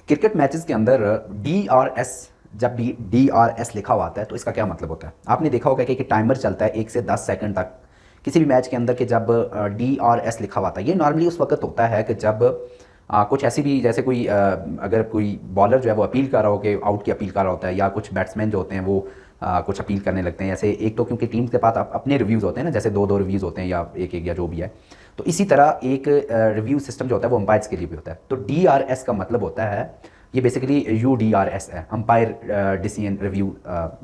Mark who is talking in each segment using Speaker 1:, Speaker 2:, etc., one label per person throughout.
Speaker 1: Cricket matches के अंदर DRS, जब भी DRS लिखा हुआ आता है तो इसका क्या मतलब होता है? आपने देखा होगा कि टाइमर चलता है 1 से 10 सेकंड तक किसी भी मैच के अंदर, कि जब DRS लिखा हुआ था। ये नॉर्मली उस वक्त होता है कि जब कुछ ऐसी भी, जैसे कोई अगर कोई बॉलर जो है वो अपील कर रहा हो कि आउट की अपील कर रहा होता है, या कुछ बैट्समैन जो होते हैं वो कुछ अपील करने लगते हैं। ऐसे एक तो क्योंकि टीम के पास अपने रिव्यूज़ होते हैं ना, जैसे दो दो रिव्यूज़ होते हैं या एक एक या जो भी है, तो इसी तरह एक रिव्यू सिस्टम जो होता है वो अंपायर्स के लिए भी होता है। तो DRS का मतलब होता है, ये बेसिकली UDRS है, अंपायर डिसीजन रिव्यू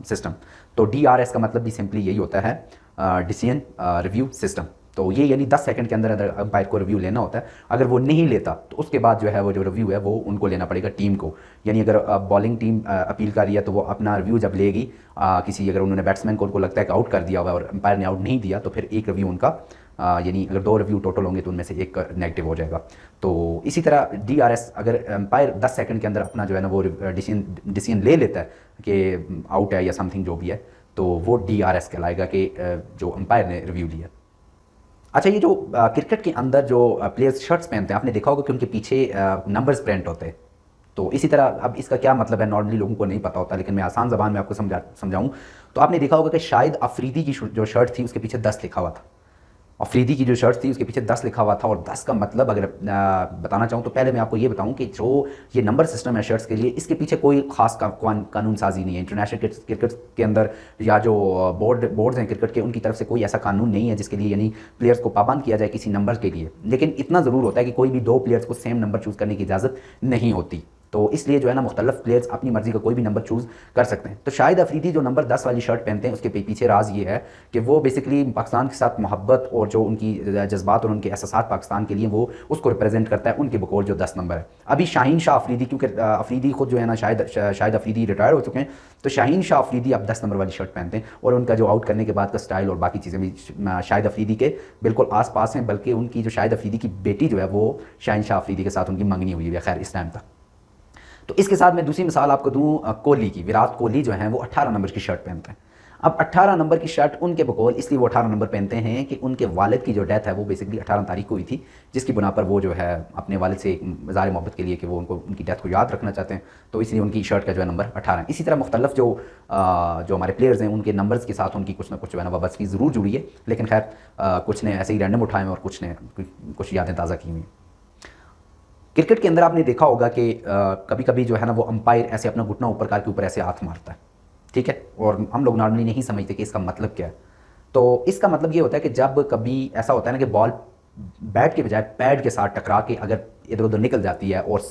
Speaker 1: सिस्टम। तो DRS का मतलब भी सिंपली यही होता है, डिसीजन रिव्यू सिस्टम। तो ये यानी 10 सेकंड के अंदर अंदर अंपायर को रिव्यू लेना होता है। अगर वो नहीं लेता तो उसके बाद जो है वो जो रिव्यू है वो उनको लेना पड़ेगा, टीम को। यानी अगर बॉलिंग टीम अपील कर रही है तो वो अपना रिव्यू जब लेगी, किसी अगर उन्होंने बैट्समैन को उनको लगता है कि आउट कर दिया हुआ और अंपायर ने आउट नहीं दिया, तो फिर एक रिव्यू उनका, यानी अगर 2 रिव्यू टोटल होंगे तो उनमें से एक नेगेटिव हो जाएगा। तो इसी तरह DRS, अगर अंपायर 10 सेकंड के अंदर अपना जो है ना वो डिसीजन ले लेता है कि आउट है या समथिंग जो भी है, तो वो DRS कहलाएगा कि जो अंपायर ने रिव्यू लिया। अच्छा, ये जो क्रिकेट के अंदर जो प्लेयर्स शर्ट्स पहनते हैं, आपने देखा होगा कि उनके पीछे नंबर्स प्रिंट होते हैं। तो इसी तरह अब इसका क्या मतलब है नॉर्मली लोगों को नहीं पता होता, लेकिन मैं आसान ज़बान में आपको समझाऊं तो आपने देखा होगा कि शायद अफरीदी की जो शर्ट थी उसके पीछे 10 लिखा हुआ था। अफरीदी की जो शर्ट थी उसके पीछे 10 लिखा हुआ था। और 10 का मतलब अगर बताना चाहूँ तो पहले मैं आपको ये बताऊँ कि जो ये नंबर सिस्टम है शर्ट्स के लिए, इसके पीछे कोई खास कानून साजी नहीं है। इंटरनेशनल क्रिकेट के अंदर या जो बोर्ड्स हैं क्रिकेट के, उनकी तरफ से कोई ऐसा कानून नहीं है जिसके लिए यानी प्लेयर्स को पाबंद किया जाए किसी नंबर के लिए। लेकिन इतना ज़रूर होता है कि कोई भी 2 प्लेयर्स को सेम नंबर चूज़ करने की इजाज़त नहीं होती। तो इसलिए जो है ना मुख्तलिफ प्लेयर्स अपनी मर्जी का कोई भी नंबर चूज़ कर सकते हैं। तो शायद अफरीदी जो नंबर 10 वाली शर्ट पहनते हैं उसके पीछे राज ये है कि वो बेसिकली पाकिस्तान के साथ मोहब्बत और जो उनकी जज्बात और उनके एहसास पाकिस्तान के लिए, वो उसको रिप्रेजेंट करता है उनके बकौल जो 10 नंबर है। अभी शाहीन शाह अफरीदी, क्योंकि अफरीदी खुद जो है ना शायद अफरीदी रिटायर हो चुके हैं, तो शाहीन शाह अफरीदी अब 10 नंबर वाली शर्ट पहनते हैं। और उनका जो आउट करने के बाद का स्टाइल और बाकी चीज़ें भी शाहिद अफरीदी के बिल्कुल आस पास हैं। बल्कि उनकी जो शाहिद अफरीदी की बेटी जो है वो शाहीन शाह अफरीदी के साथ उनकी मंगनी हुई है, खैर इस टाइम तक। तो इसके साथ मैं दूसरी मिसाल आपको दूं कोहली की। विराट कोहली जो हैं वो 18 नंबर की शर्ट पहनते हैं। अब 18 नंबर की शर्ट उनके बकौल इसलिए वो 18 नंबर पहनते हैं कि उनके वालिद की जो डेथ है वो बेसिकली 18 तारीख को हुई थी, जिसकी बुना पर वो जो है अपने वालिद से ज़ाहिर मोहब्बत के लिए कि वो उनकी डेथ को याद रखना चाहते हैं, तो इसलिए उनकी शर्ट का जो है नंबर 18 है। इसी तरह मुख्तलिफ जो हमारे प्लेयर्स हैं उनके नंबर्स के साथ उनकी कुछ ना कुछ जो है ना वाबस्तगी ज़रूर जुड़ी है। लेकिन खैर कुछ ने ऐसे ही रैंडम उठाए हैं और कुछ ने कुछ यादें ताज़ा की हुई हैं। क्रिकेट के अंदर आपने देखा होगा कि कभी कभी जो है ना वो अंपायर ऐसे अपना घुटना ऊपर कार के ऊपर ऐसे हाथ मारता है, ठीक है, और हम लोग नॉर्मली नहीं समझते कि इसका मतलब क्या है। तो इसका मतलब ये होता है कि जब कभी ऐसा होता है ना कि बॉल बैट के बजाय पैड के साथ टकरा के अगर इधर उधर निकल जाती है और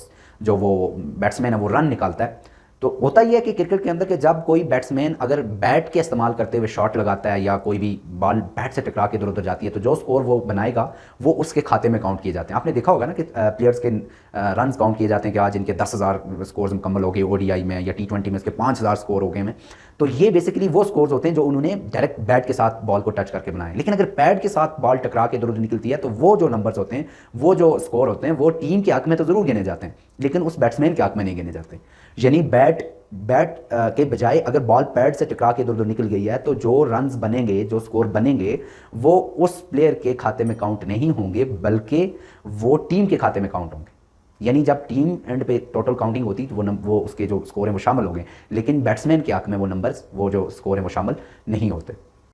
Speaker 1: जो वो बैट्समैन है वो रन निकालता है, तो होता ही है कि क्रिकेट के अंदर के जब कोई बैट्समैन अगर बैट के इस्तेमाल करते हुए शॉट लगाता है या कोई भी बॉल बैट से टकरा के इधर उधर जाती है, तो जो स्कोर वो बनाएगा वो उसके खाते में काउंट किए जाते हैं। आपने देखा होगा ना कि प्लेयर्स के रन काउंट किए जाते हैं कि आज इनके 10,000 स्कोर्स मुकम्मल हो गए ODI में, या T20 में इसके 5,000 स्कोर हो गए में। तो ये बेसिकली वो स्कोर्स होते हैं जो उन्होंने डायरेक्ट बैट के साथ बॉल को टच करके बनाए। लेकिन अगर पैड के साथ बॉल टकरा के इधर उधर निकलती है तो वो जो नंबर्स होते हैं, वो जो स्कोर होते हैं, वो टीम के हक में तो ज़रूर गिने जाते हैं लेकिन उस बैट्समैन के हक में नहीं गिने जाते। यानी बैट के बजाय अगर बॉल पैड से टकरा के इधर उधर निकल गई है तो जो रन्स बनेंगे, जो स्कोर बनेंगे, वो उस प्लेयर के खाते में काउंट नहीं होंगे बल्कि वो टीम के खाते में काउंट होंगे। यानी जब टीम एंड पे टोटल काउंटिंग होती तो वो उसके जो स्कोर हैं वो शामिल हो गए, लेकिन बैट्समैन के हक में वो नंबर्स, वो जो स्कोर हैं वो शामिल नहीं होते।